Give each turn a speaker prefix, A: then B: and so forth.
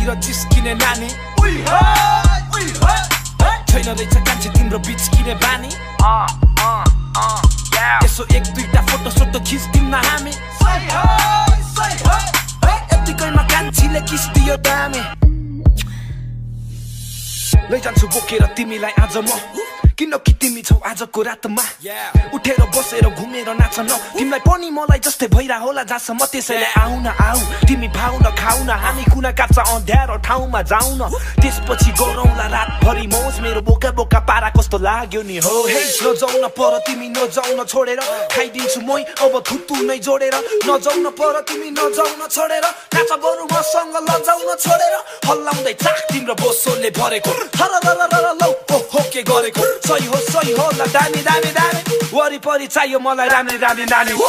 A: तिर जिस्किने नानी छैन रहेछ कान्छे तिम्रो बिच्किने बानी यसो एक दुईटा फोटो सोटो खिच्दिउँ न हामी यतिकैमा कान्छीले किस दियो दामी लैजान्छु बोकेर तिमीलाई आज म किनकि तिमी छौ आजको रातमा उठेर बसेर घुमेर नाच्न तिमीलाई पनि मलाई जस्तै भइरा होला जहाँसम्म त्यसैले आउ न आऊ तिमी भाउ न खाउ न हामी कुना काप्चा अँध्यारो ठाउँमा जाऊ न त्यसपछि गरौँला रातभरि मौज मेरो बोका बोका पारा कस्तो लाग्यो नि हो हे नजाउ न पर तिमी नजाउ न छोडेर खाइदिन्छु मै अब थुतु नै जोडेर नजाउ न पर तिमी नजाउ न छोडेर नाच बरु मसँग लजाउ न छोडेर हल्लाउँदै चाक तिम्रो बोसोले भरेको हर लौ हो के गरेको सही हो ल दामी दामी दामी वरिपरि चाहियो मलाई राम्री राम्री नानी हो